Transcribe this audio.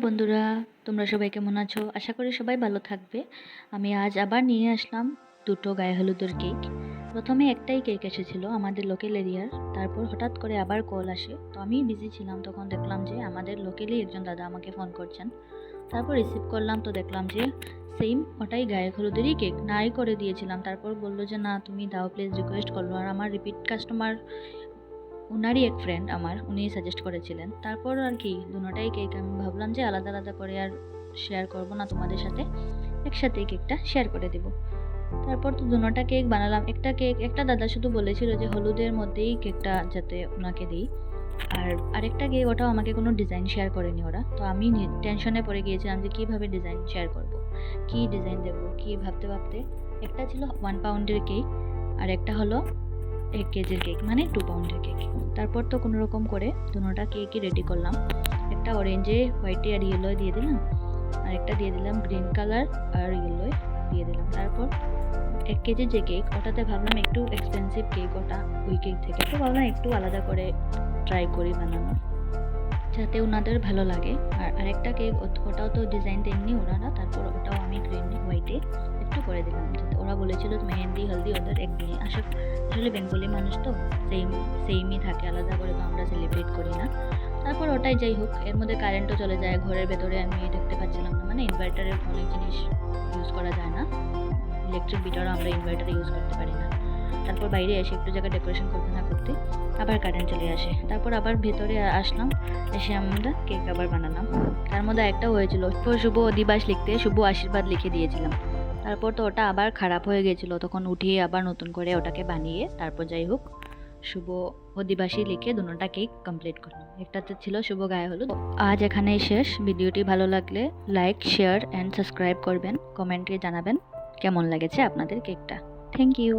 বন্ধুরা, তোমরা সবাই কেমন আছো? আশা করি সবাই ভালো থাকবে। আমি আজ আবার নিয়ে আসলাম দুটো গায়ে হলুদের কেক। প্রথমে একটাই কেক এসেছিল আমাদের লোকাল এরিয়ার, তারপর হঠাৎ করে আবার কল আসে। তো আমি বিজি ছিলাম, তখন দেখলাম যে আমাদের লোকালি একজন দাদা আমাকে ফোন করছেন। তারপর রিসিভ করলাম, তো দেখলাম যে সেম ওটাই গায়ে হলুদেরই কেক নাই করে দিয়েছিলাম। তারপর বললো যে না তুমি দাও প্লিজ, রিকোয়েস্ট করলো। আর আমার রিপিট কাস্টমার উনারই এক ফ্রেন্ড আমার, উনি সাজেস্ট করেছিলেন। তারপর আর কি দুটোটাই কেক আমি ভাবলাম যে আলাদা আলাদা করে আর শেয়ার করব না তোমাদের সাথে, একসাথেই কেকটা শেয়ার করে দেব। তারপর তো দুটোটা কেক বানালাম। একটা কেক একটা দাদা শুধু বলেছিল যে হলুদের মধ্যেই কেকটা যাতে ওনাকে দিই, আর আরেকটা কেক ওটাও আমাকে কোনো ডিজাইন শেয়ার করেনি ওরা। তো আমি টেনশনে পড়ে গিয়েছিলাম যে কীভাবে ডিজাইন শেয়ার করব, কী ডিজাইন দেবো, কী ভাবতে ভাবতে একটা ছিল 1 পাউন্ডের কেক আর একটা হলো 1 কেজির কেক, মানে 2 পাউন্ডের কেক। তারপর তো কোনো রকম করে দুটোটা কেকই রেডি করলাম। একটা অরেঞ্জে, হোয়াইটে আর ইয়েলোয় দিয়ে দিলাম, আর একটা দিয়ে দিলাম গ্রিন কালার আর ইয়েলোয় দিয়ে দিলাম। তারপর 1 কেজির যে কেক ওটাতে ভাবলাম একটু এক্সপেন্সিভ কেক ওটা, ওই কেক থেকে তো ভাবলাম একটু আলাদা করে ট্রাই করি বানানো, যাতে ওনাদের ভালো লাগে। আর আরেকটা কেক ওটাও তো ডিজাইন দেননি ওনারা, তারপর ওটাও আমি গ্রিন হোয়াইটে একটু করে দিলাম, যাতে ওরা বলেছিল মেহেন্দি হলদি ওদের একদিনই। আসলে বেঙ্গলি মানুষ তো সেমই থাকে, আলাদা করে তো আমরা সেলিব্রেট করি না। তারপর ওটাই যাই হোক, এর মধ্যে কারেন্টও চলে যায়, ঘরের ভেতরে আমি দেখতে পাচ্ছিলাম না, মানে ইনভার্টারের অনেক জিনিস ইউজ করা যায় না, ইলেকট্রিক বিটারও আমরা ইনভার্টারে ইউজ করতে পারি না। তারপর বাইরে এসে একটু জায়গায় ডেকোরেশন করতে না করতে আবার কারেন্ট চলে আসে। তারপর আবার ভেতরে আসলাম, এসে আমরা কেক আবার বানালাম। তার মধ্যে একটা হয়েছিল শুভ অধিবাস লিখতে শুভ আশীর্বাদ লিখে দিয়েছিলাম। তারপর তো ওটা আবার খারাপ হয়ে গেছিলো, তখন উঠিয়ে আবার নতুন করে ওটাকে বানিয়ে তারপর যাই হোক শুভ অধিবাসী লিখে দুটোটা কেক কমপ্লিট করলাম। একটাতে ছিল শুভ গায়ে হলুদ। আজ এখানেই শেষ। ভিডিওটি ভালো লাগলে লাইক, শেয়ার অ্যান্ড সাবস্ক্রাইব করবেন, কমেন্টে জানাবেন কেমন লেগেছে আপনাদের কেকটা। Thank you.